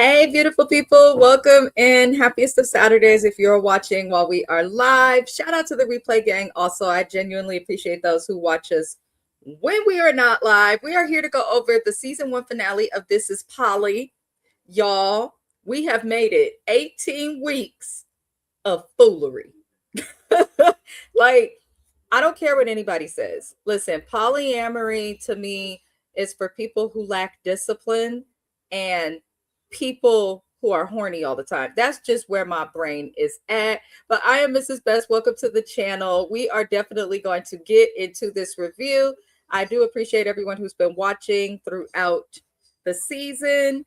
Hey, beautiful people. Welcome and happiest of Saturdays if you're watching while we are live. Shout out to the replay gang. Also, I genuinely appreciate those who watch us when we are not live. We are here to go over the season 1 finale of This Is Polly. Y'all, we have made it 18 weeks of foolery. Like, I don't care what anybody says. Listen, polyamory to me is for people who lack discipline and people who are horny all the time. That's just where my brain is at. But I am Mrs. Best. Welcome to the channel. We are definitely going to get into this review. I do appreciate everyone who's been watching throughout the season.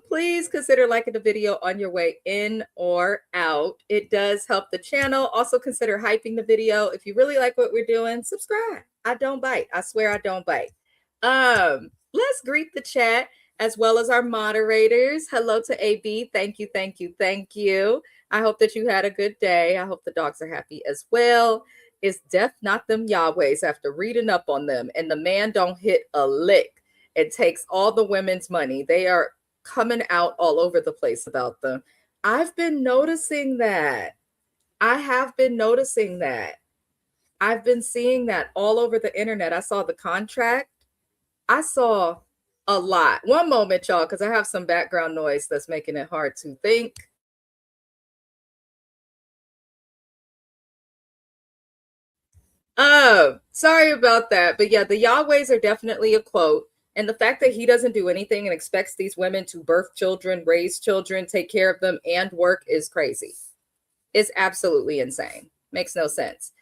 Please consider liking the video on your way in or out. It does help the channel. Also consider hyping the video. If you really like what we're doing, subscribe. I don't bite. I swear I don't bite. Let's greet the chat as well as our moderators. Hello to AB. Thank you, thank you, thank you. I hope that you had a good day. I hope the dogs are happy as well. It's death, not them Yahwehs, after reading up on them. And the man don't hit a lick. It takes all the women's money. They are coming out all over the place about them. I've been noticing that. I have been noticing that. I've been seeing that all over the internet. I saw the contract. I saw a lot. One moment, y'all, because I have some background noise that's making it hard to think. Sorry about that. But yeah, the Yahwehs are definitely a quote. And the fact that he doesn't do anything and expects these women to birth children, raise children, take care of them, and work is crazy. It's absolutely insane. Makes no sense.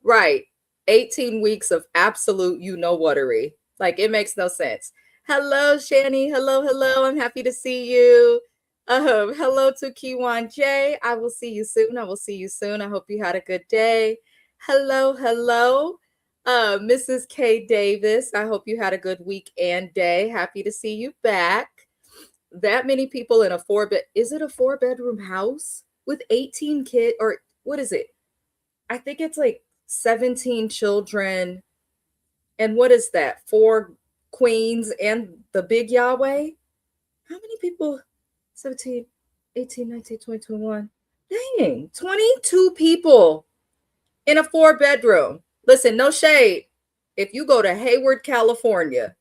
Right. 18 weeks of absolute you-know-whatery. Like, it makes no sense. Hello, Shani. Hello, hello. I'm happy to see you. Hello to Kiwan J. I will see you soon. I will see you soon. I hope you had a good day. Hello, hello. Mrs. K. Davis, I hope you had a good week and day. Happy to see you back. That many people in a is it a 4-bedroom house with 18 kids, or what is it? I think it's like 17 children. And what is that? 4 queens and the big Yahweh? How many people? 17, 18, 19, 20, 21. Dang, 22 people in a 4-bedroom. Listen, no shade. If you go to Hayward, California,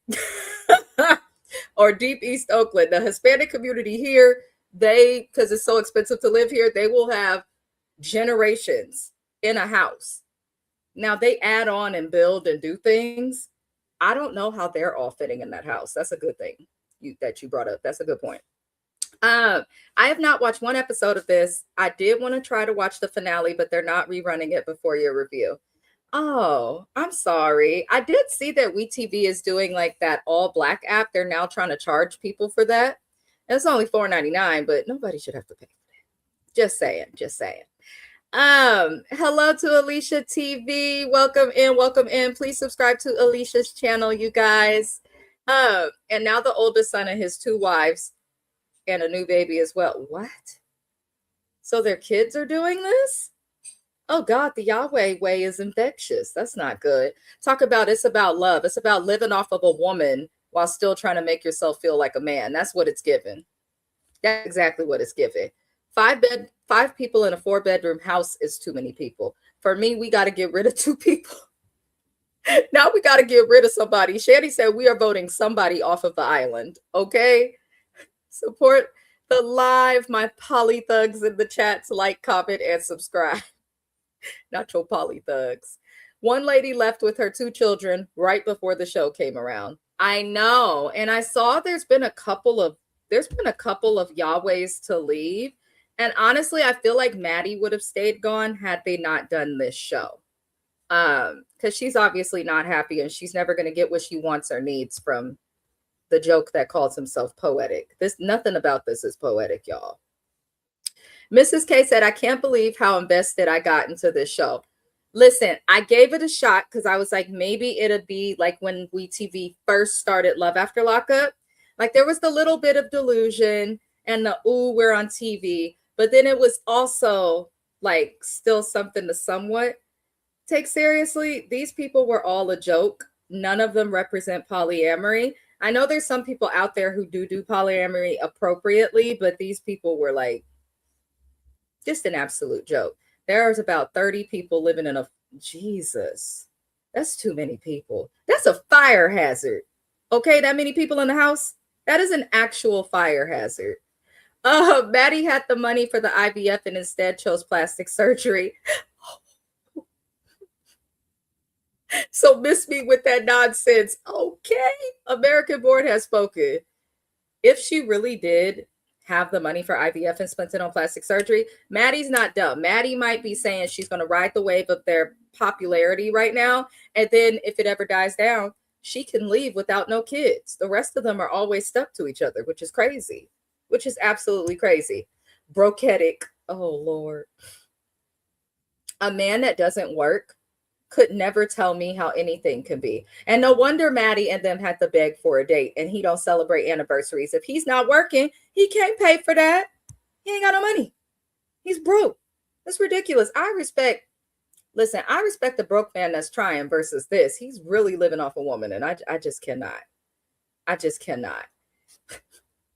or Deep East Oakland, the Hispanic community here, because it's so expensive to live here, they will have generations in a house. Now they add on and build and do things. I don't know how they're all fitting in that house. That's a good thing that you brought up. That's a good point. I have not watched one episode of this. I did want to try to watch the finale, but they're not rerunning it before your review. Oh, I'm sorry. I did see that WeTV is doing like that all black app. They're now trying to charge people for that. It's only $4.99, but nobody should have to pay for that. Just saying, just saying. Hello to Alicia TV. Welcome in. Please subscribe to Alicia's channel, you guys. And now the oldest son and his 2 wives and a new baby as well. What? So their kids are doing this? Oh God, the Yahweh way is infectious. That's not good. Talk about, it's about love. It's about living off of a woman while still trying to make yourself feel like a man. That's what it's given. That's exactly what it's given. 5 people in a 4-bedroom house is too many people. For me, we got to get rid of 2 people. Now we got to get rid of somebody. Shanny said we are voting somebody off of the island. Okay. Support the live, my poly thugs in the chat to like, comment, and subscribe. Not your poly thugs. One lady left with her 2 children right before the show came around. I know. And I saw there's been a couple of Yahwehs to leave. And honestly, I feel like Maddie would have stayed gone had they not done this show. Because she's obviously not happy and she's never going to get what she wants or needs from the joke that calls himself poetic. Nothing about this is poetic, y'all. Mrs. K said, I can't believe how invested I got into this show. Listen, I gave it a shot because I was like, maybe it'd be like when WeTV first started Love After Lockup. Like there was the little bit of delusion and the, ooh, we're on TV. But then it was also like still something to somewhat take seriously. These people were all a joke. None of them represent polyamory. I know there's some people out there who do polyamory appropriately, but these people were like just an absolute joke. There's about 30 people living in a Jesus. That's too many people. That's a fire hazard. Okay, that many people in the house? That is an actual fire hazard. Maddie had the money for the IVF and instead chose plastic surgery. So miss me with that nonsense. Okay, American Board has spoken. If she really did have the money for IVF and spent it on plastic surgery, Maddie's not dumb. Maddie might be saying she's going to ride the wave of their popularity right now. And then if it ever dies down, she can leave without no kids. The rest of them are always stuck to each other, which is crazy, which is absolutely crazy. Broketic. Oh, Lord. A man that doesn't work could never tell me how anything can be. And no wonder Maddie and them had to beg for a date, and he don't celebrate anniversaries. If he's not working, he can't pay for that. He ain't got no money. He's broke. That's ridiculous. I respect the broke man that's trying versus this. He's really living off a woman, and I just cannot. I just cannot.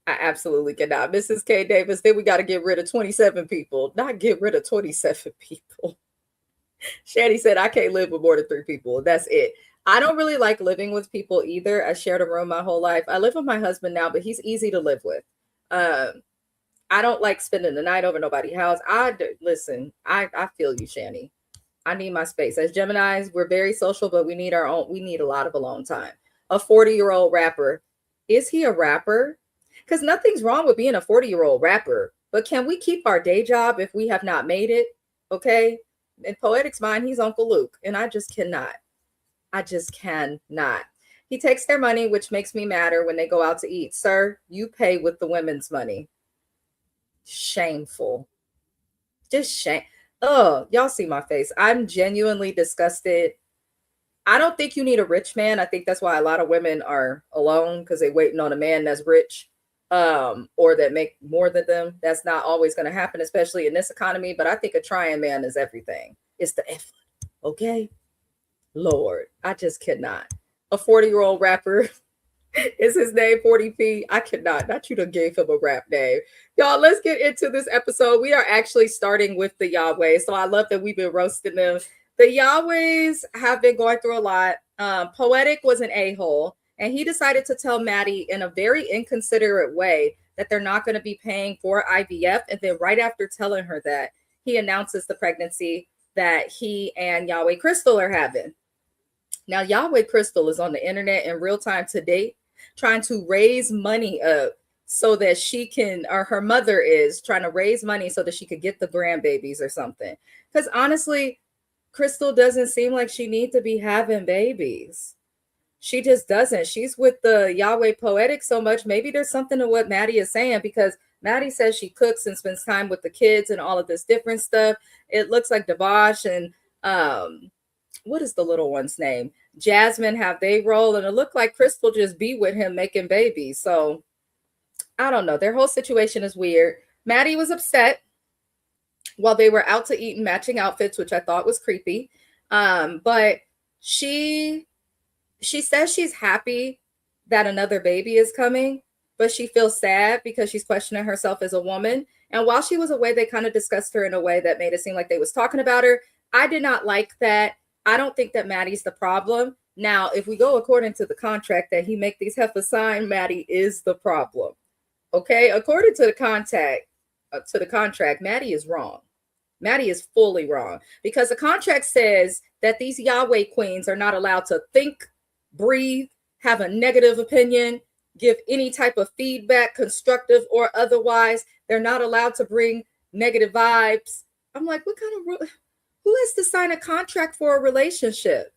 I absolutely cannot. Mrs. K. Davis, then we got to get rid of 27 people, not get rid of 27 people. Shani said, I can't live with more than 3 people. That's it. I don't really like living with people either. I shared a room my whole life. I live with my husband now, but he's easy to live with. I don't like spending the night over nobody's house. Listen, I feel you, Shani. I need my space. As Geminis, we're very social, but we need a lot of alone time. A 40-year-old rapper. Is he a rapper? Because nothing's wrong with being a 40-year-old rapper. But can we keep our day job if we have not made it? Okay. In Poetic's mind, he's Uncle Luke, and I just cannot. He takes their money, which makes me madder when they go out to eat. Sir, you pay with the women's money. Shameful. Just shame. Oh, y'all see my face. I'm genuinely disgusted. I don't think you need a rich man. I think that's why a lot of women are alone, because they're waiting on a man that's rich. Or that make more than them. That's not always going to happen, especially in this economy. But I think a trying man is everything. It's the effort. Okay. Lord, I just cannot. A 40-year-old rapper is his name 40p. I cannot. Not you done gave him a rap name. Y'all, let's get into this episode. We are actually starting with the Yahweh. So I love that we've been roasting them. The Yahwehs have been going through a lot. Poetic was an a-hole. And he decided to tell Maddie in a very inconsiderate way that they're not going to be paying for IVF. And then right after telling her that, he announces the pregnancy that he and Yahweh Crystal are having. Now, Yahweh Crystal is on the internet in real time today, trying to raise money up so that she can, or her mother is trying to raise money so that she could get the grandbabies or something. Because honestly, Crystal doesn't seem like she needs to be having babies. She just doesn't. She's with the Yahweh Poetic so much. Maybe there's something to what Maddie is saying, because Maddie says she cooks and spends time with the kids and all of this different stuff. It looks like Devash and what is the little one's name? Jasmine have they role, and it looked like Crystal just be with him making babies. So I don't know. Their whole situation is weird. Maddie was upset while they were out to eat in matching outfits, which I thought was creepy. But she says she's happy that another baby is coming, but she feels sad because she's questioning herself as a woman. And while she was away, they kind of discussed her in a way that made it seem like they was talking about her. I did not like that. I don't think that Maddie's the problem. Now, if we go according to the contract that he make these heifers sign, Maddie is the problem. Okay, according to the contract, Maddie is wrong. Maddie is fully wrong, because the contract says that these Yahweh queens are not allowed to think, breathe, have a negative opinion, give any type of feedback, constructive or otherwise. They're not allowed to bring negative vibes. I'm like, what kind of who has to sign a contract for a relationship?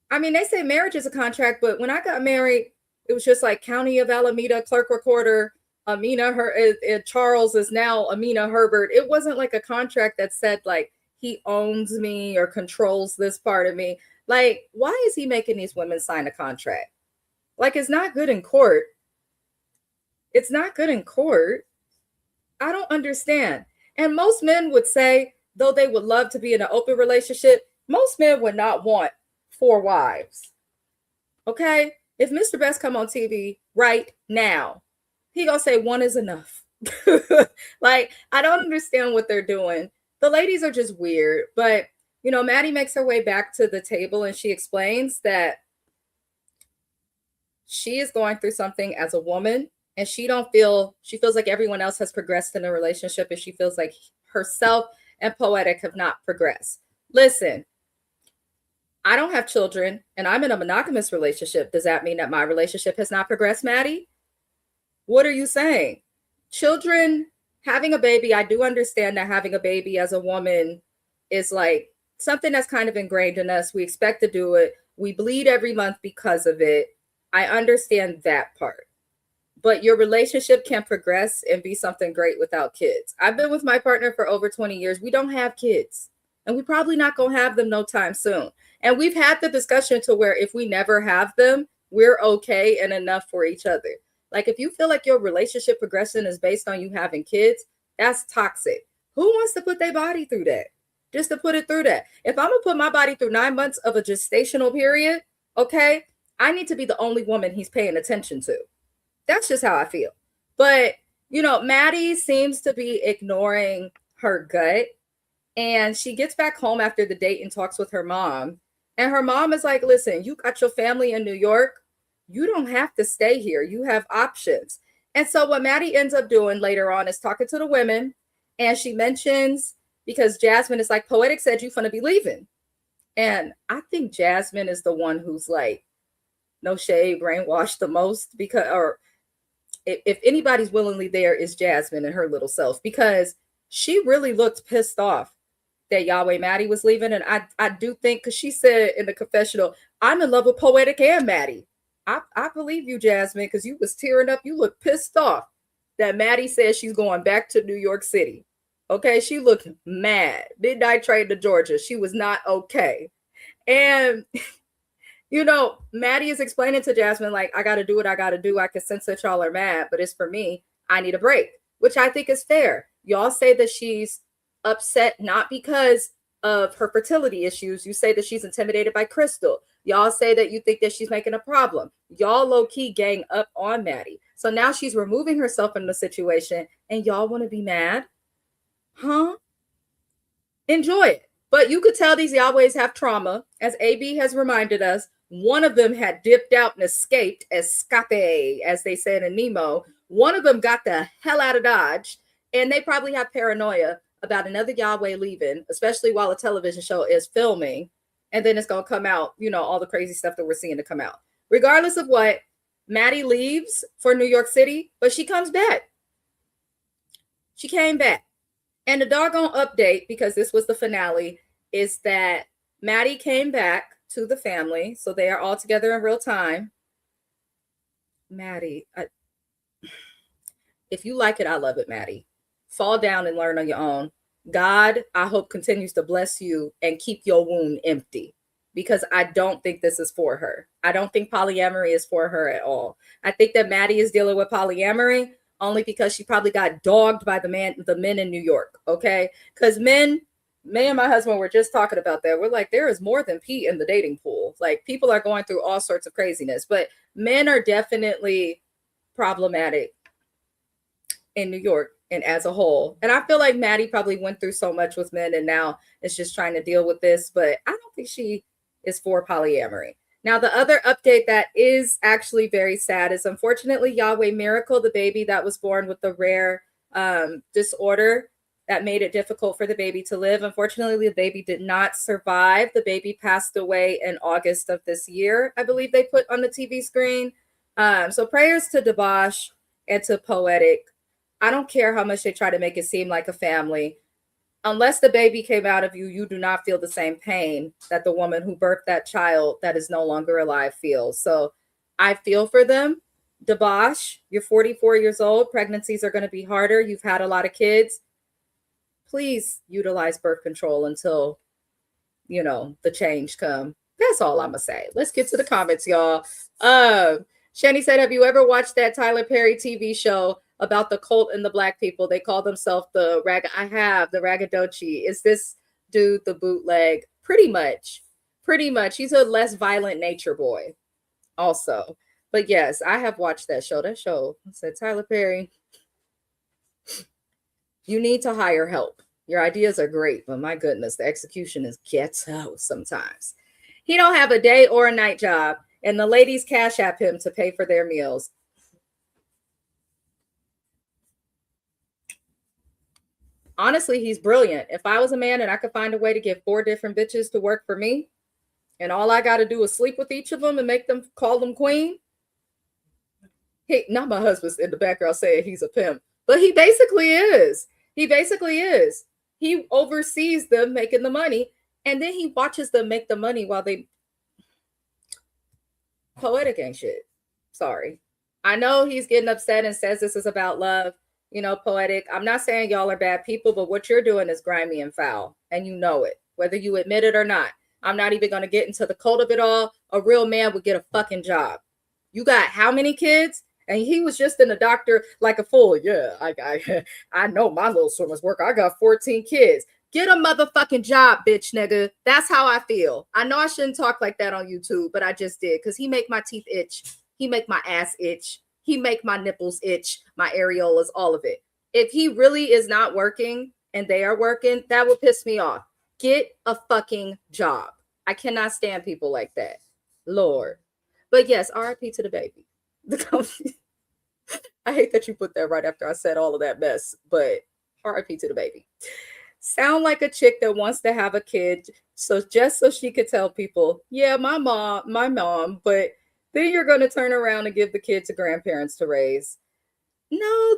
I mean, they say marriage is a contract, but when I got married, it was just like County of Alameda, clerk recorder, Amina, Charles is now Amina Herbert. It wasn't like a contract that said like he owns me or controls this part of me. Like, why is he making these women sign a contract? Like, it's not good in court. It's not good in court. I don't understand. And most men would say, though they would love to be in an open relationship, most men would not want 4 wives. Okay? If Mr. Best come on TV right now, he gonna say one is enough. Like, I don't understand what they're doing. The ladies are just weird. But, you know, Maddie makes her way back to the table and she explains that she is going through something as a woman, and she feels like everyone else has progressed in a relationship, and she feels like herself and Poetic have not progressed. Listen, I don't have children and I'm in a monogamous relationship. Does that mean that my relationship has not progressed, Maddie? What are you saying? Children, having a baby, I do understand that having a baby as a woman is like something that's kind of ingrained in us. We expect to do it. We bleed every month because of it. I understand that part. But your relationship can progress and be something great without kids. I've been with my partner for over 20 years. We don't have kids. And we probably not going to have them no time soon. And we've had the discussion to where if we never have them, we're okay and enough for each other. Like, if you feel like your relationship progression is based on you having kids, that's toxic. Who wants to put their body through that? Just to put it through that. If I'm going to put my body through 9 months of a gestational period, okay, I need to be the only woman he's paying attention to. That's just how I feel. But, you know, Maddie seems to be ignoring her gut. And she gets back home after the date and talks with her mom. And her mom is like, listen, you got your family in New York. You don't have to stay here. You have options. And so what Maddie ends up doing later on is talking to the women. And she mentions, because Jasmine is like, Poetic said you're going to be leaving. And I think Jasmine is the one who's like, no shade, brainwashed the most, because, or if anybody's willingly there, is Jasmine and her little self, because she really looked pissed off that Yahweh Maddie was leaving. And I do think, because she said in the confessional, I'm in love with Poetic and Maddie. I believe you, Jasmine, because you was tearing up. You look pissed off that Maddie says she's going back to New York City. Okay, she looked mad. Midnight train to Georgia. She was not okay. And, you know, Maddie is explaining to Jasmine, like, I got to do what I got to do. I can sense that y'all are mad, but it's for me. I need a break, which I think is fair. Y'all say that she's upset not because of her fertility issues. You say that she's intimidated by Crystal. Y'all say that you think that she's making a problem. Y'all low-key gang up on Maddie. So now she's removing herself from the situation, and y'all want to be mad? Huh? Enjoy it. But you could tell these Yahwehs have trauma. As AB has reminded us, one of them had dipped out and escaped, escape, as they said in Nemo. One of them got the hell out of Dodge, and they probably have paranoia about another Yahweh leaving, especially while a television show is filming. And then it's going to come out, you know, all the crazy stuff that we're seeing to come out. Regardless of what, Maddie leaves for New York City, but she comes back. She came back. And the doggone update, because this was the finale, is that Maddie came back to the family. So they are all together in real time. Maddie, if you like it, I love it, Maddie. Fall down and learn on your own. God, I hope, continues to bless you and keep your wound empty, because I don't think this is for her. I don't think polyamory is for her at all. I think that Maddie is dealing with polyamory only because she probably got dogged by the men in New York, okay? Because me and my husband were just talking about that. We're like, there is more than Pete in the dating pool. Like, people are going through all sorts of craziness, but men are definitely problematic in New York and as a whole. And I feel like Maddie probably went through so much with men and now is just trying to deal with this, but I don't think she is for polyamory. Now, the other update that is actually very sad is, unfortunately, Yahweh Miracle, the baby that was born with the rare disorder that made it difficult for the baby to live. Unfortunately, the baby did not survive. The baby passed away in August of this year, I believe they put on the TV screen. So prayers to Debosh and to Poetic. I don't care how much they try to make it seem like a family. Unless the baby came out of you, you do not feel the same pain that the woman who birthed that child that is no longer alive feels. So I feel for them. Debosh, you're 44 years old. Pregnancies are going to be harder. You've had a lot of kids. Please utilize birth control until, you know, the change come. That's all I'm going to say. Let's get to the comments, y'all. Shani said, have you ever watched that Tyler Perry TV show about the cult and the black people? They call themselves the Ragadochi. Is this dude the bootleg? Pretty much. He's a less violent nature boy also. But yes, I have watched that show. That show said, Tyler Perry, you need to hire help. Your ideas are great, but my goodness, the execution is ghetto sometimes. He don't have a day or a night job, and the ladies cash app him to pay for their meals. Honestly, he's brilliant. If I was a man and I could find a way to get 4 different bitches to work for me, and all I got to do is sleep with each of them and make them call them queen. Hey, not my husband's in the background saying he's a pimp, but he basically is. He basically is. He oversees them making the money, and then he watches them make the money while they poetic ain't shit. Sorry. I know he's getting upset and says this is about love, you know, poetic. I'm not saying y'all are bad people, but what you're doing is grimy and foul, and you know it, whether you admit it or not. I'm not even going to get into the cult of it all. A real man would get a fucking job. You got how many kids? And he was just in the doctor like a fool. Yeah, I know my little swimmer's work. I got 14 kids. Get a motherfucking job, bitch, nigga. That's how I feel. I know I shouldn't talk like that on YouTube, but I just did because he make my teeth itch. He make my ass itch. He make my nipples itch, my areolas, all of it. If he really is not working and they are working, that would piss me off. Get a fucking job. I cannot stand people like that. Lord. But yes, RIP to the baby. I hate that you put that right after I said all of that mess, but RIP to the baby. Sound like a chick that wants to have a kid, so just so she could tell people, yeah, my mom, but then you're going to turn around and give the kid to grandparents to raise. No,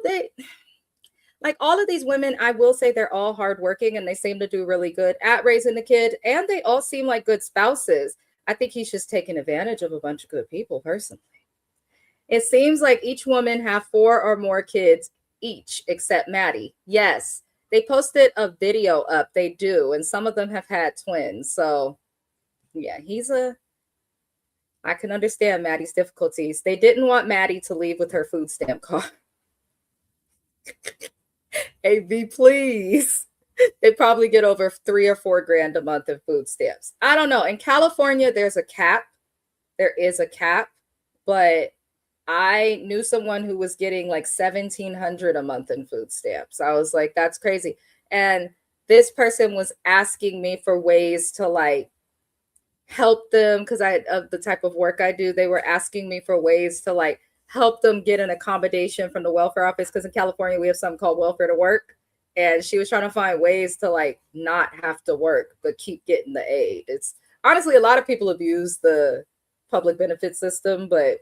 like all of these women, I will say they're all hardworking and they seem to do really good at raising the kid, and they all seem like good spouses. I think he's just taking advantage of a bunch of good people, personally. It seems like each woman have 4 or more kids each, except Maddie. Yes, they posted a video up. They do, and some of them have had twins. So, yeah, I can understand Maddie's difficulties. They didn't want Maddie to leave with her food stamp card. AB, please. They probably get over 3 or 4 grand a month in food stamps. I don't know. In California, there's a cap. There is a cap, but I knew someone who was getting like $1,700 a month in food stamps. I was like, that's crazy. And this person was asking me for ways to like help them because of the type of work I do. They were asking me for ways to like help them get an accommodation from the welfare office because in California we have something called welfare to work. And she was trying to find ways to like not have to work but keep getting the aid. It's honestly a lot of people abuse the public benefit system, but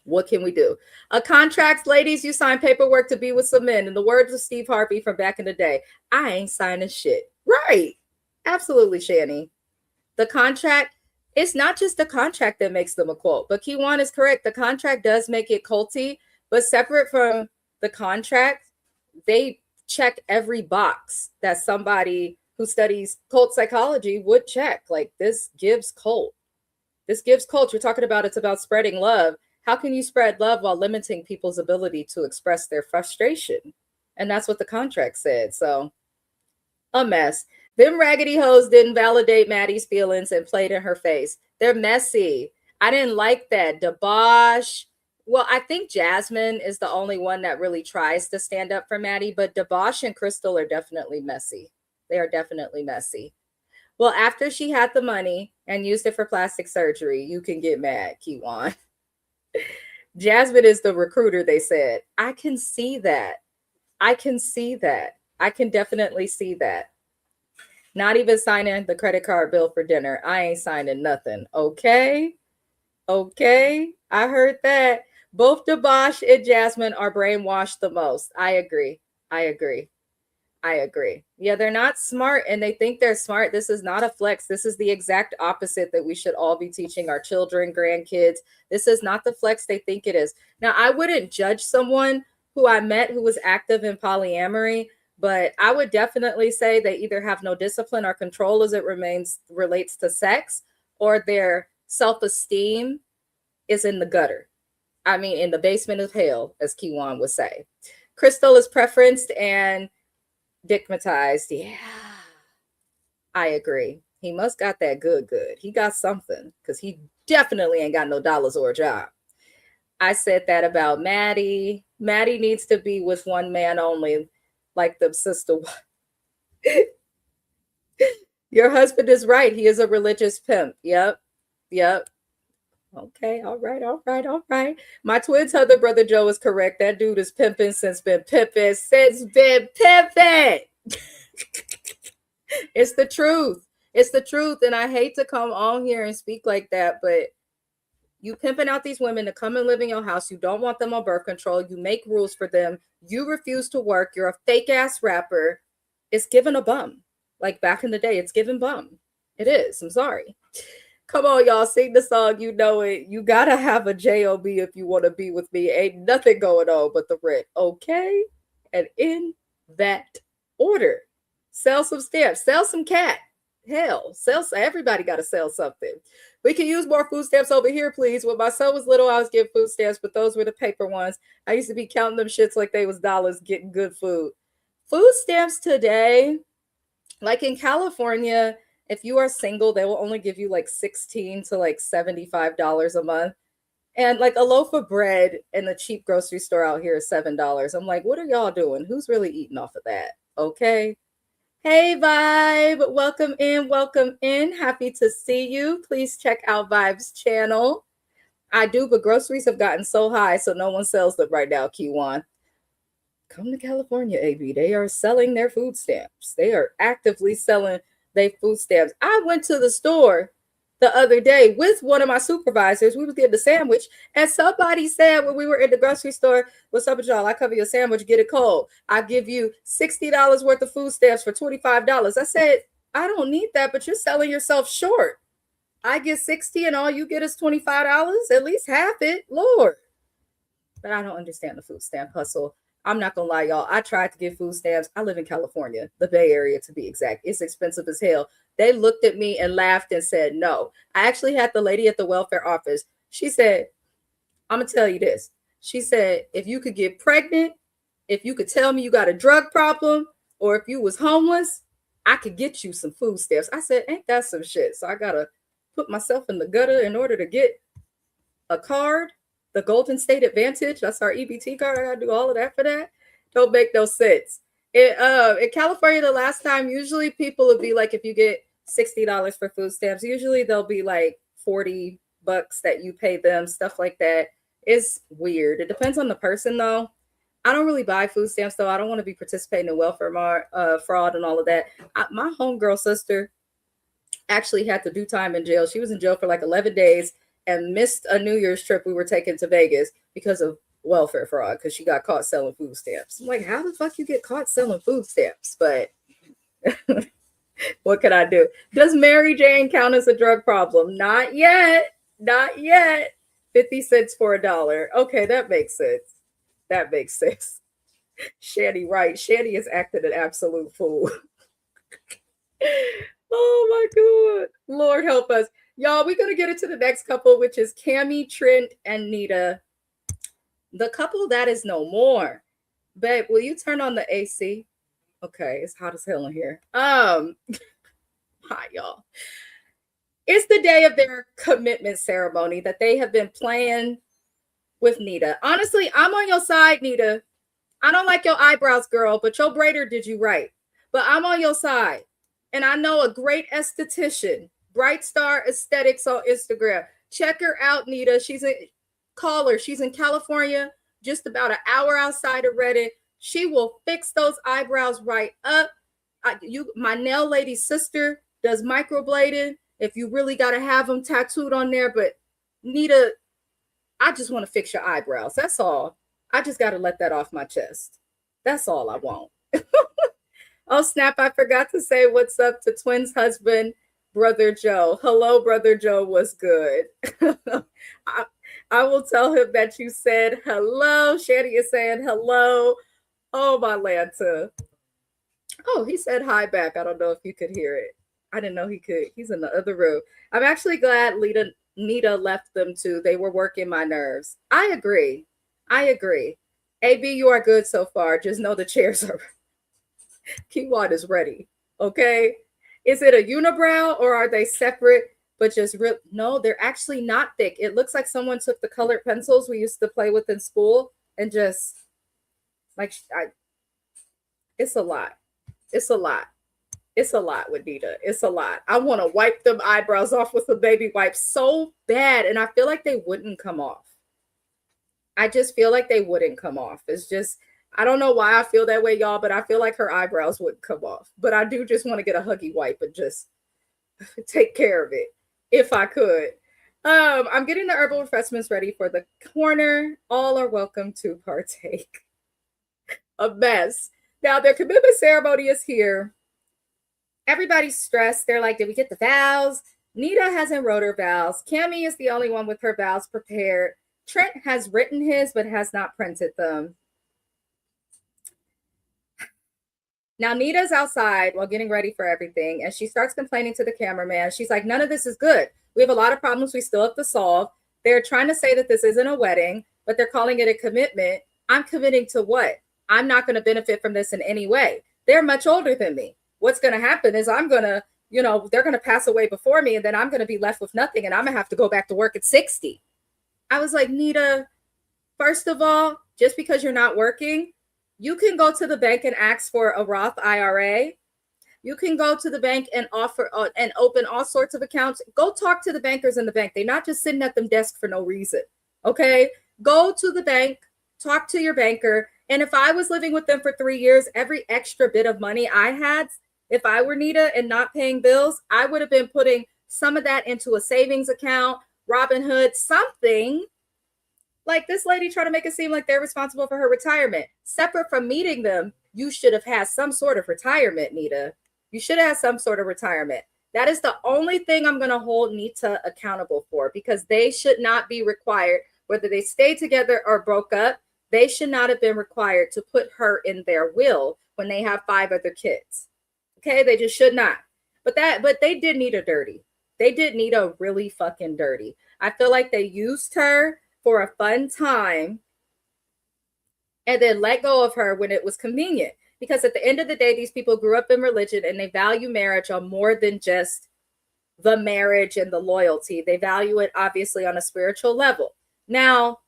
what can we do? A contract, ladies, you sign paperwork to be with some men. In the words of Steve Harvey from back in the day, I ain't signing shit. Right. Absolutely, Shani. The contract, it's not just the contract that makes them a cult, but Keywan is correct. The contract does make it culty, but separate from the contract, they check every box that somebody who studies cult psychology would check. Like this gives cult. This gives cult. You're talking about it's about spreading love. How can you spread love while limiting people's ability to express their frustration? And that's what the contract said. So, a mess. Them raggedy hoes didn't validate Maddie's feelings and played in her face. They're messy. I didn't like that. Debosh. Well, I think Jasmine is the only one that really tries to stand up for Maddie, but Debosh and Crystal are definitely messy. They are definitely messy. Well, after she had the money and used it for plastic surgery, you can get mad, Keywan. Jasmine is the recruiter, they said. I can see that. I can see that. I can definitely see that. Not even signing the credit card bill for dinner. I ain't signing nothing. Okay? Okay? I heard that. Both Debosh and Jasmine are brainwashed the most. I agree. I agree. I agree. Yeah, they're not smart and they think they're smart. This is not a flex. This is the exact opposite that we should all be teaching our children, grandkids. This is not the flex they think it is. Now, I wouldn't judge someone who I met who was active in polyamory, but I would definitely say they either have no discipline or control as it relates to sex, or their self-esteem is in the gutter. I mean, in the basement of hell, as Keywan would say. Crystal is preferenced and digmatized. Yeah, I agree. He must got that good. He got something because he definitely ain't got no dollars or a job. I said that about Maddie. Maddie needs to be with one man only, like the sister. Your husband is right. He is a religious pimp. Yep. Yep. Okay. All right. All right. All right. My twin other brother Joe is correct. That dude is pimping since been pimping. Since been pimping. It's the truth. It's the truth. And I hate to come on here and speak like that, but you pimping out these women to come and live in your house. You don't want them on birth control. You make rules for them. You refuse to work. You're a fake ass rapper. It's given a bum. Like back in the day, it's given bum. It is. I'm sorry. Come on, y'all. Sing the song. You know it. You got to have a JOB if you want to be with me. Ain't nothing going on but the rent. Okay? And in that order, sell some stamps. Sell some cat. Hell, everybody got to sell something. We can use more food stamps over here, please. When my son was little, I was getting food stamps, but those were the paper ones. I used to be counting them shits like they was dollars, getting good food. Food stamps today, like in California, if you are single, they will only give you like $16 to like $75 a month. And like a loaf of bread in the cheap grocery store out here is $7. I'm like, what are y'all doing? Who's really eating off of that? Okay. Hey, Vibe. Welcome in. Welcome in. Happy to see you. Please check out Vibe's channel. I do, but groceries have gotten so high, so no one sells them right now, Kiwan. Come to California, AB. They are selling their food stamps. They are actively selling their food stamps. I went to the store the other day with one of my supervisors. We was getting a sandwich, and somebody said when we were in the grocery store, "What's up with y'all? I cover your sandwich, get it cold. I give you $60 worth of food stamps for $25. I said, I don't need that, but you're selling yourself short. I get $60 and all you get is $25. At least half it, Lord. But I don't understand the food stamp hustle. I'm not gonna lie, y'all. I tried to get food stamps. I live in California, the Bay Area to be exact. It's expensive as hell. They looked at me and laughed and said no. I actually had the lady at the welfare office. She said, I'm gonna tell you this. She said, if you could get pregnant, if you could tell me you got a drug problem, or if you was homeless, I could get you some food stamps. I said, ain't that some shit? So I gotta put myself in the gutter in order to get a card. The Golden State Advantage, that's our EBT card. I gotta do all of that for that. Don't make no sense. In California, the last time, usually people would be like, if you get $60 for food stamps, usually they'll be like $40 that you pay them, stuff like that. It's weird. It depends on the person, though. I don't really buy food stamps, though. I don't want to be participating in welfare fraud and all of that. My homegirl sister actually had to do time in jail. She was in jail for like 11 days. And missed a New Year's trip we were taking to Vegas because of welfare fraud, because she got caught selling food stamps. I'm like, how the fuck you get caught selling food stamps? But what can I do? Does Mary Jane count as a drug problem? Not yet. Not yet. 50 cents for $1. Okay, that makes sense. That makes sense. Shanny, right. Shanny is acting an absolute fool. Oh my God. Lord help us. Y'all, we're going to get into the next couple, which is Cammie, Trent, and Nita. The couple that is no more. Babe, will you turn on the AC? Okay, it's hot as hell in here. Hi, y'all. It's the day of their commitment ceremony that they have been playing with Nita. Honestly, I'm on your side, Nita. I don't like your eyebrows, girl, but your braider did you right. But I'm on your side. And I know a great esthetician, Bright Star Aesthetics on Instagram. Check her out, Nita. Call her. She's in California, just about an hour outside of Reddit. She will fix those eyebrows right up. My nail lady's sister does microblading. If you really got to have them tattooed on there. But Nita, I just want to fix your eyebrows. That's all. I just got to let that off my chest. That's all I want. Oh, snap. I forgot to say what's up to Twins' husband, Brother Joe. Hello, Brother Joe. What's good? I will tell him that you said hello. Shanny is saying hello. Oh, my Lanta. Oh, he said hi back. I don't know if you could hear it. I didn't know he could. He's in the other room. I'm actually glad Nita left them too. They were working my nerves. I agree. AB, you are good so far. Just know the chairs are... Kiwan is ready. Okay? Is it a unibrow or are they separate but just real. No, they're actually not thick. It looks like someone took the colored pencils we used to play with in school and just like, it's a lot. It's a lot. It's a lot with Nita. It's a lot. I want to wipe them eyebrows off with a baby wipe so bad. And I feel like they wouldn't come off. I just feel like they wouldn't come off. It's just, I don't know why I feel that way, y'all, but I feel like her eyebrows wouldn't come off. But I do just want to get a huggy wipe and just take care of it if I could. I'm getting the herbal refreshments ready for the corner. All are welcome to partake. A mess. Now, their commitment ceremony is here. Everybody's stressed. They're like, did we get the vows? Nita hasn't wrote her vows. Cammie is the only one with her vows prepared. Trent has written his, but has not printed them. Now, Nita's outside while getting ready for everything, and she starts complaining to the cameraman. She's like, none of this is good. We have a lot of problems we still have to solve. They're trying to say that this isn't a wedding, but they're calling it a commitment. I'm committing to what? I'm not going to benefit from this in any way. They're much older than me. What's going to happen is I'm going to, they're going to pass away before me, and then I'm going to be left with nothing, and I'm going to have to go back to work at 60. I was like, Nita, first of all, just because you're not working, you can go to the bank and ask for a Roth IRA. You can go to the bank and offer and open all sorts of accounts. Go talk to the bankers in the bank. They're not just sitting at them desk for no reason. Okay. Go to the bank, talk to your banker. And if I was living with them for 3 years, every extra bit of money I had, if I were Nita and not paying bills, I would have been putting some of that into a savings account, Robinhood, something. Like this lady trying to make it seem like they're responsible for her retirement. Separate from meeting them, you should have had some sort of retirement, Nita. You should have some sort of retirement. That is the only thing I'm going to hold Nita accountable for, because they should not be required, whether they stay together or broke up, they should not have been required to put her in their will when they have 5 other kids. Okay, they just should not. But they did Nita dirty. They did Nita really fucking dirty. I feel like they used her for a fun time and then let go of her when it was convenient. Because at the end of the day, these people grew up in religion and they value marriage on more than just the marriage and the loyalty. They value it obviously on a spiritual level. Now,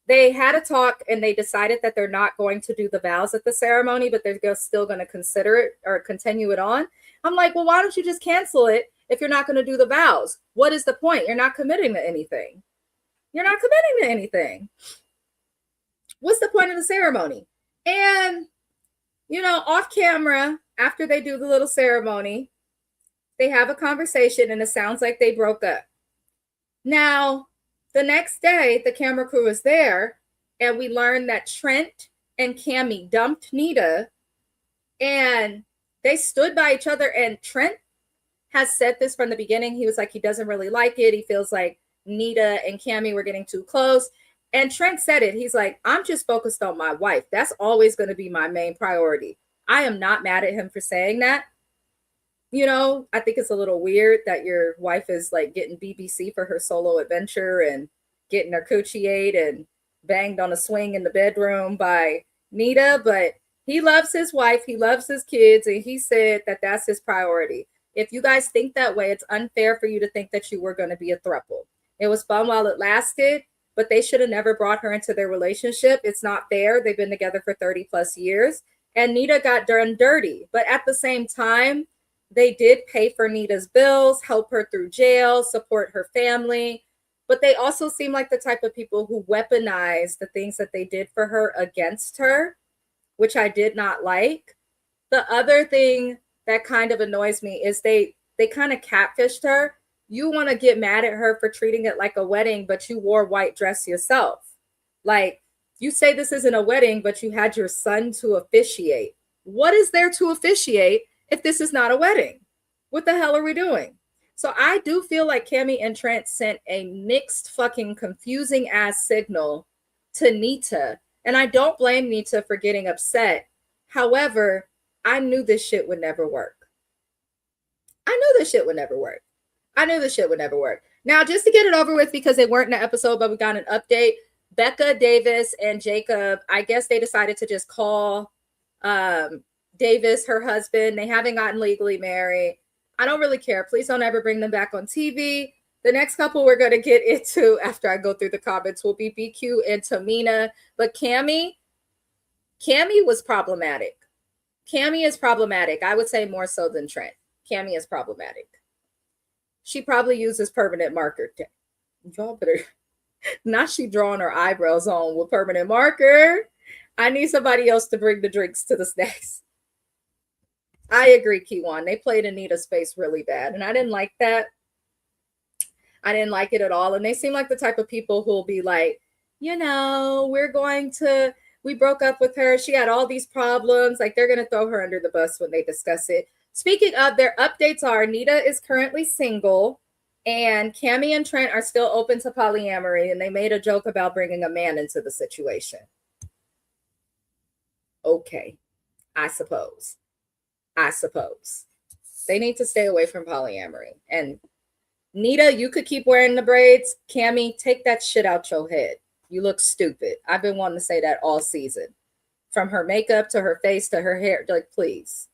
they had a talk and they decided that they're not going to do the vows at the ceremony, but they're still going to consider it or continue it on. I'm like, well, why don't you just cancel it if you're not going to do the vows? What is the point? You're not committing to anything. You're not committing to anything. What's the point of the ceremony? And, off camera, after they do the little ceremony, they have a conversation and it sounds like they broke up. Now, the next day, the camera crew is there and we learn that Trent and Cammie dumped Nita and they stood by each other. And Trent has said this from the beginning. He was like, he doesn't really like it. He feels like Nita and Cammie were getting too close. And Trent said it. He's like, I'm just focused on my wife. That's always going to be my main priority. I am not mad at him for saying that. I think it's a little weird that your wife is like getting BBC for her solo adventure and getting her coochie ate and banged on a swing in the bedroom by Nita. But he loves his wife. He loves his kids. And he said that that's his priority. If you guys think that way, it's unfair for you to think that you were going to be a throuple. It was fun while it lasted, but they should have never brought her into their relationship. It's not fair. They've been together for 30 plus years. And Nita got done dirty. But at the same time, they did pay for Nita's bills, help her through jail, support her family. But they also seem like the type of people who weaponize the things that they did for her against her, which I did not like. The other thing that kind of annoys me is they kind of catfished her. You want to get mad at her for treating it like a wedding, but you wore white dress yourself. Like, you say this isn't a wedding, but you had your son to officiate. What is there to officiate if this is not a wedding? What the hell are we doing? So I do feel like Cammie and Trent sent a mixed fucking confusing ass signal to Nita. And I don't blame Nita for getting upset. However, I knew this shit would never work. I knew this shit would never work. Now, just to get it over with, because they weren't in the episode, but we got an update. Becca Davis and Jacob, I guess they decided to just call Davis her husband. They haven't gotten legally married. I don't really care. Please don't ever bring them back on TV. The next couple we're going to get into after I go through the comments will be BQ and Tamina. But Cammy was problematic. Cammy is problematic. I would say more so than Trent. Cammy is problematic. She probably uses permanent marker. Y'all better not she drawing her eyebrows on with permanent marker. I need somebody else to bring the drinks to the snacks. I agree, Kiwan. They played Anita's face really bad, and I didn't like that. I didn't like it at all. And they seem like the type of people who'll be like, you know, we broke up with her. She had all these problems. Like, they're going to throw her under the bus when they discuss it. Speaking of, their updates are Anita is currently single, and Cammy and Trent are still open to polyamory, and they made a joke about bringing a man into the situation. Okay, I suppose. They need to stay away from polyamory. And Nita, you could keep wearing the braids. Cammy, take that shit out your head. You look stupid. I've been wanting to say that all season. From her makeup to her face to her hair. Like, please.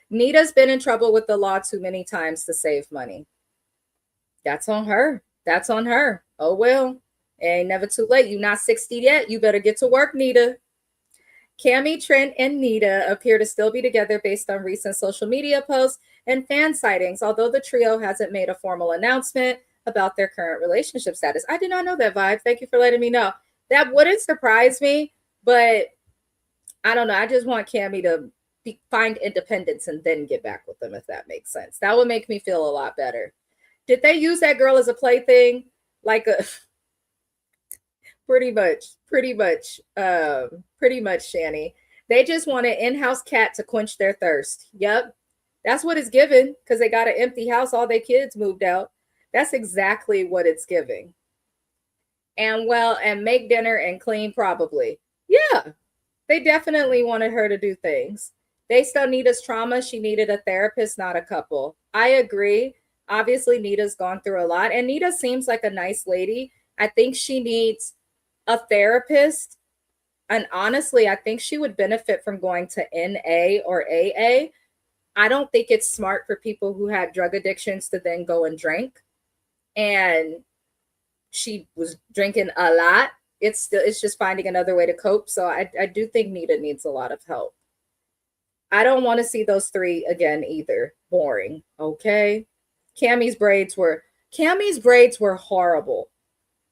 Nita's been in trouble with the law too many times to save money. That's on her. Oh, well. It ain't never too late. You're not 60 yet. You better get to work, Nita. Cammy, Trent, and Nita appear to still be together based on recent social media posts and fan sightings, although the trio hasn't made a formal announcement about their current relationship status. I did not know that, Vibe. Thank you for letting me know. That wouldn't surprise me, but I don't know. I just want Cammy to find independence and then get back with them, if that makes sense. That would make me feel a lot better. Did they use that girl as a plaything? Like a... Pretty much, Shani. They just want an in-house cat to quench their thirst. Yep. That's what it's given, because they got an empty house. All their kids moved out. That's exactly what it's giving. And make dinner and clean, probably. Yeah. They definitely wanted her to do things. Based on Nita's trauma, she needed a therapist, not a couple. I agree. Obviously, Nita's gone through a lot. And Nita seems like a nice lady. I think she needs a therapist, and honestly, I think she would benefit from going to NA or AA. I don't think it's smart for people who had drug addictions to then go and drink, and she was drinking a lot. It's just finding another way to cope. So I do think Nita needs a lot of help. I don't want to see those three again either. Boring. Okay. Cammy's braids were horrible.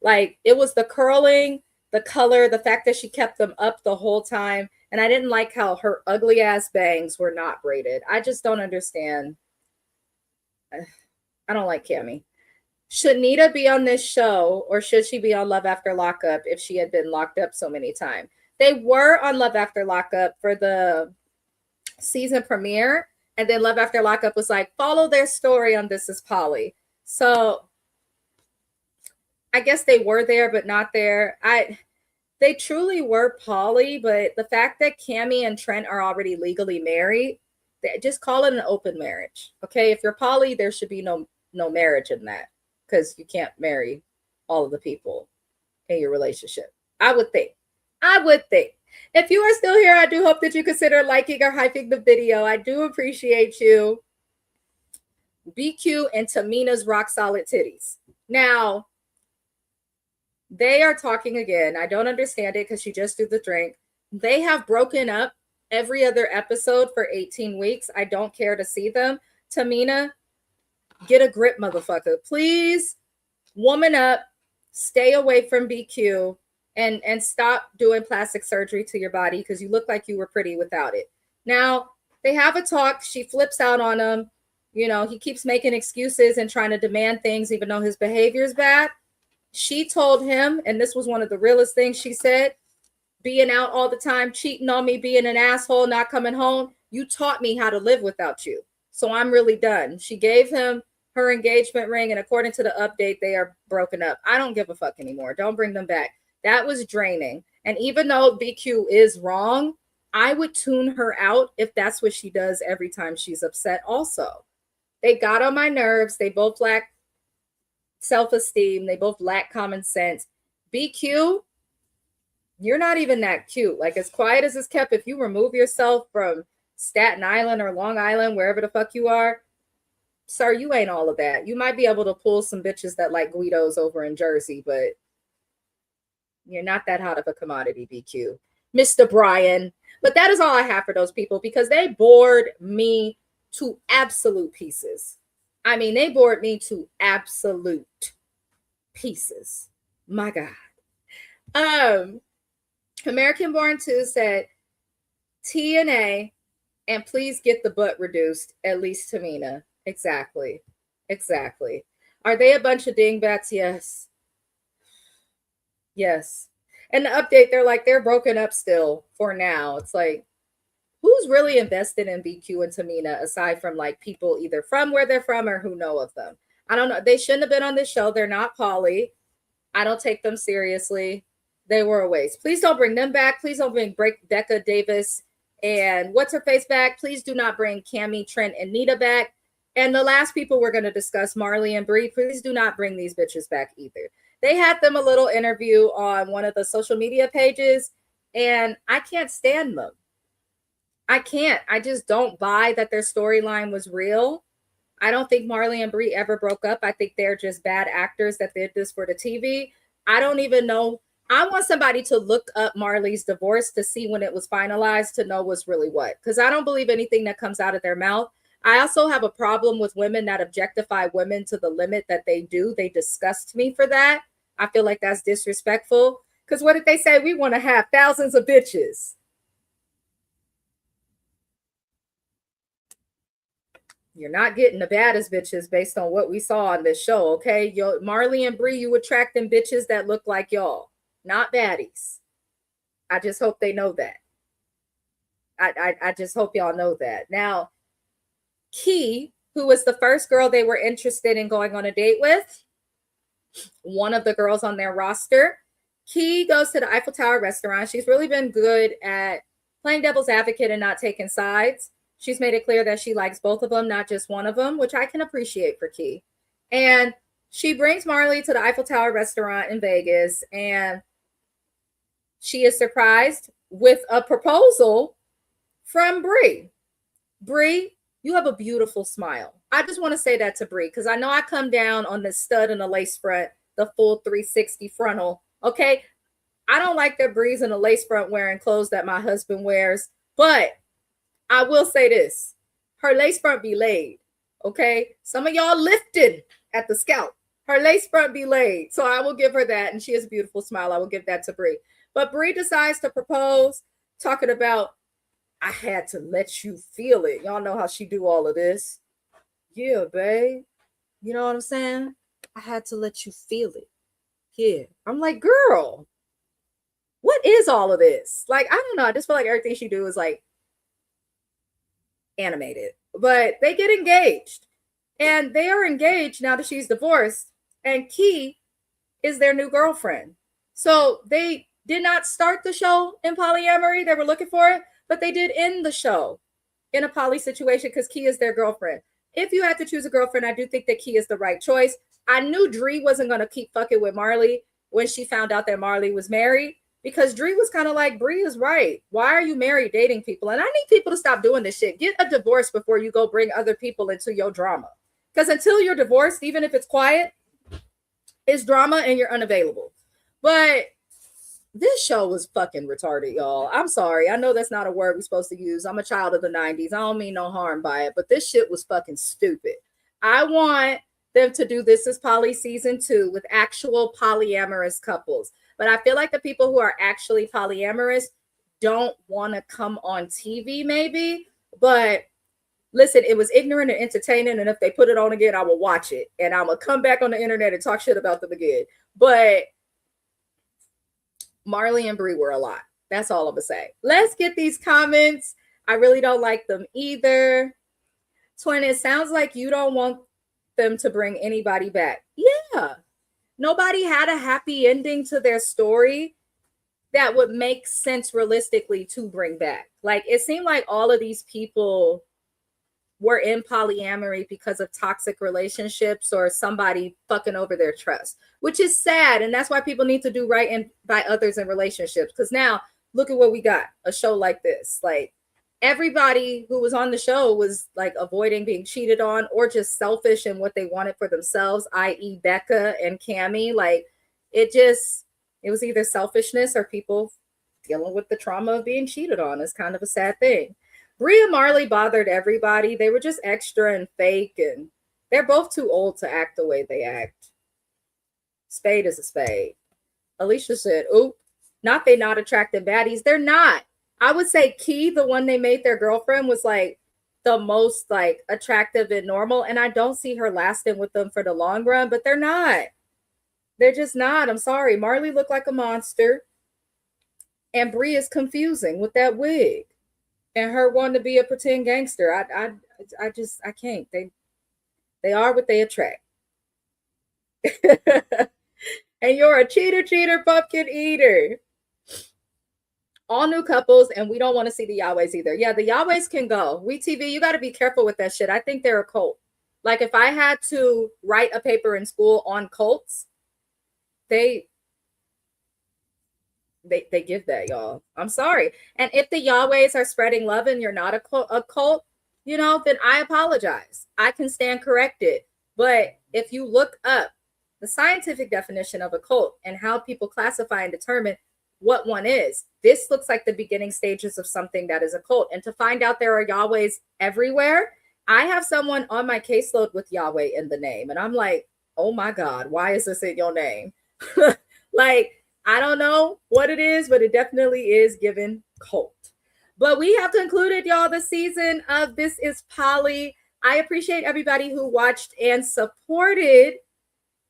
Like, it was the curling, the color, the fact that she kept them up the whole time. And I didn't like how her ugly ass bangs were not braided. I just don't understand. I don't like Cammy. Should Nita be on this show, or should she be on Love After Lockup if she had been locked up so many times? They were on Love After Lockup for the season premiere. And then Love After Lockup was like, follow their story on This Is Polly. So I guess they were there, but not there. They truly were poly, but the fact that Cammy and Trent are already legally married, just call it an open marriage. Okay, if you're poly, there should be no marriage in that, because you can't marry all of the people in your relationship. I would think. If you are still here, I do hope that you consider liking or hyping the video. I do appreciate you. BQ and Tamina's rock solid titties. Now, they are talking again. I don't understand it because she just did the drink. They have broken up every other episode for 18 weeks. I don't care to see them. Tamina, get a grip, motherfucker. Please, woman up. Stay away from BQ and stop doing plastic surgery to your body, because you look like you were pretty without it. Now, they have a talk. She flips out on him. You know, he keeps making excuses and trying to demand things even though his behavior is bad. She told him, and this was one of the realest things she said, being out all the time, cheating on me, being an asshole, not coming home. You taught me how to live without you. So I'm really done. She gave him her engagement ring, and according to the update, they are broken up. I don't give a fuck anymore. Don't bring them back. That was draining. And even though BQ is wrong, I would tune her out if that's what she does every time she's upset also. They got on my nerves. They both lack self-esteem. They both lack common sense. BQ, you're not even that cute. Like, as quiet as it's kept, if you remove yourself from Staten Island or Long Island, wherever the fuck you are, sir, you ain't all of that. You might be able to pull some bitches that like Guidos over in Jersey, but you're not that hot of a commodity, BQ. Mr. Brian. But that is all I have for those people because they bored me to absolute pieces. I mean, they bored me to absolute pieces. My God. American Born 2 said, TNA, and please get the butt reduced, at least Tamina. Exactly. Are they a bunch of dingbats? Yes. And the update, they're like, they're broken up still for now. It's like, who's really invested in BQ and Tamina aside from like people either from where they're from or who know of them? I don't know. They shouldn't have been on this show. They're not Polly. I don't take them seriously. They were a waste. Please don't bring them back. Please don't bring Becca Davis and what's her face back. Please do not bring Cammie, Trent, and Nita back. And the last people we're going to discuss, Marley and Bree, please do not bring these bitches back either. They had them a little interview on one of the social media pages, and I can't stand them. I can't. I just don't buy that their storyline was real. I don't think Marley and Bree ever broke up. I think they're just bad actors that did this for the TV. I don't even know. I want somebody to look up Marley's divorce to see when it was finalized to know what's really what. Because I don't believe anything that comes out of their mouth. I also have a problem with women that objectify women to the limit that they do. They disgust me for that. I feel like that's disrespectful. Because what did they say? We want to have thousands of bitches. You're not getting the baddest bitches based on what we saw on this show, okay? Marley and Bree, you attract them bitches that look like y'all, not baddies. I just hope they know that. I just hope y'all know that. Now, Key, who was the first girl they were interested in going on a date with, one of the girls on their roster, Key goes to the Eiffel Tower restaurant. She's really been good at playing devil's advocate and not taking sides. She's made it clear that she likes both of them, not just one of them, which I can appreciate for Key. And she brings Marley to the Eiffel Tower restaurant in Vegas, and she is surprised with a proposal from Bree. Bree, you have a beautiful smile. I just want to say that to Bree, because I know I come down on the stud and the lace front, the full 360 frontal, okay? I don't like that Bree's in a lace front wearing clothes that my husband wears, but I will say this. Her lace front be laid, okay? Some of y'all lifted at the scalp. Her lace front be laid, so I will give her that, and she has a beautiful smile. I will give that to Bree. But Bree decides to propose, talking about, I had to let you feel it. Y'all know how she do all of this. Yeah, babe. You know what I'm saying? I had to let you feel it. Yeah. I'm like, girl, what is all of this? Like, I don't know. I just feel like everything she do is like animated. But they get engaged. And they are engaged now that she's divorced. And Key is their new girlfriend. So they did not start the show in polyamory. They were looking for it. But they did end the show in a poly situation because Key is their girlfriend. If you had to choose a girlfriend, I do think that Key is the right choice. I knew Dree wasn't going to keep fucking with Marley when she found out that Marley was married, because Dree was kind of like, Bree is right. Why are you married dating people? And I need people to stop doing this shit. Get a divorce before you go bring other people into your drama. Because until you're divorced, even if it's quiet, it's drama and you're unavailable. But this show was fucking retarded, y'all. I'm sorry. I know that's not a word we're supposed to use. I'm a child of the 90s. I don't mean no harm by it, but this shit was fucking stupid. I want them to do This Is Poly season 2 with actual polyamorous couples. But I feel like the people who are actually polyamorous don't want to come on TV maybe. But listen, it was ignorant and entertaining. And if they put it on again, I will watch it. And I'm going to come back on the internet and talk shit about them again. But Marley and Bree were a lot. That's all I'm going to say. Let's get these comments. I really don't like them either. Twin, it sounds like you don't want them to bring anybody back. Yeah. Nobody had a happy ending to their story that would make sense realistically to bring back. Like, it seemed like all of these people were in polyamory because of toxic relationships or somebody fucking over their trust, which is sad. And that's why people need to do right by others in relationships. Because now look at what we got, a show like this. Like, everybody who was on the show was like avoiding being cheated on or just selfish in what they wanted for themselves, i.e. Becca and Cammie. Like it was either selfishness or people dealing with the trauma of being cheated on. Is kind of a sad thing. Bria and Marley bothered everybody. They were just extra and fake, and they're both too old to act the way they act. Spade is a spade. Alicia said, "Oop, not they not attractive baddies. They're not." I would say Key, the one they made their girlfriend, was like the most like attractive and normal. And I don't see her lasting with them for the long run, but they're not. They're just not. I'm sorry. Marley looked like a monster. And Brie is confusing with that wig. And her wanting to be a pretend gangster. I can't. They are what they attract. And you're a cheater, pumpkin eater. All new couples, and we don't want to see the Yahwehs either. Yeah, the Yahwehs can go. WeTV, you got to be careful with that shit. I think they're a cult. Like if I had to write a paper in school on cults, they give that, y'all. I'm sorry. And if the Yahwehs are spreading love and you're not a cult, you know, then I apologize. I can stand corrected. But if you look up the scientific definition of a cult and how people classify and determine what one is, this looks like the beginning stages of something that is a cult. And to find out there are Yahwehs everywhere, I have someone on my caseload with Yahweh in the name. And I'm like, oh my God, why is this in your name? Like, I don't know what it is, but it definitely is given cult. But we have concluded, y'all, the season of This Is Poly. I appreciate everybody who watched and supported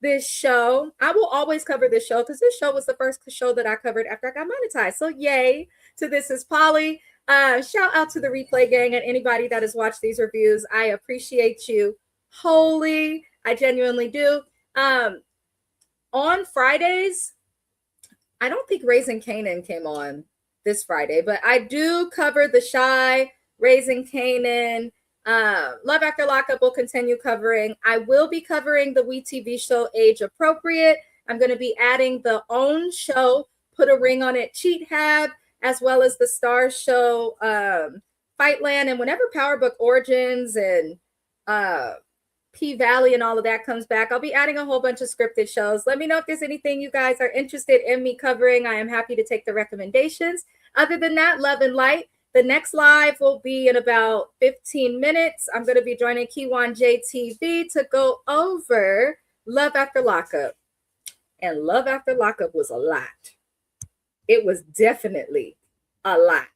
this show. I will always cover this show because this show was the first show that I covered after I got monetized. So yay to This Is Poly. Shout out to the replay gang and anybody that has watched these reviews. I appreciate you wholly. I genuinely do. On Fridays, I don't think Raising Canaan came on this Friday, but I do cover The Shy, Raising Canaan. Love After Lockup will continue covering. I will be covering the WeTV show Age Appropriate. I'm going to be adding the OWN show, Put a Ring on It, Cheat Hab, as well as the Star show Fightland. And whenever Power Book Origins and P-Valley and all of that comes back, I'll be adding a whole bunch of scripted shows. Let me know if there's anything you guys are interested in me covering. I am happy to take the recommendations. Other than that, love and light. The next live will be in about 15 minutes. I'm going to be joining Kiwan JTV to go over Love After Lockup. And Love After Lockup was a lot. It was definitely a lot.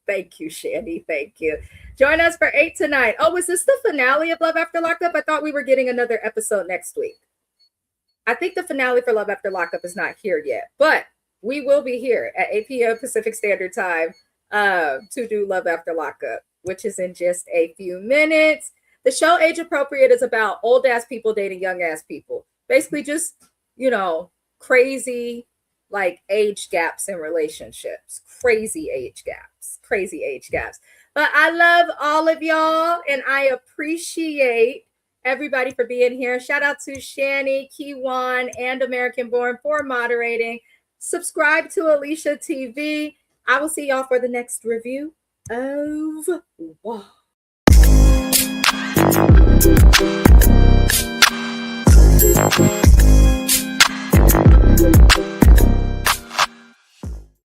Thank you, Shandy. Thank you. Join us for 8 tonight. Oh, is this the finale of Love After Lockup? I thought we were getting another episode next week. I think the finale for Love After Lockup is not here yet, but we will be here at 8 p.m. Pacific Standard Time to do Love After Lockup, which is in just a few minutes. The show Age Appropriate is about old ass people dating young ass people. Basically just, you know, crazy like age gaps in relationships, crazy age gaps. But I love all of y'all and I appreciate everybody for being here. Shout out to Shani, Kiwan, and American Born for moderating. Subscribe to Alicia TV. I will see y'all for the next review of WoW.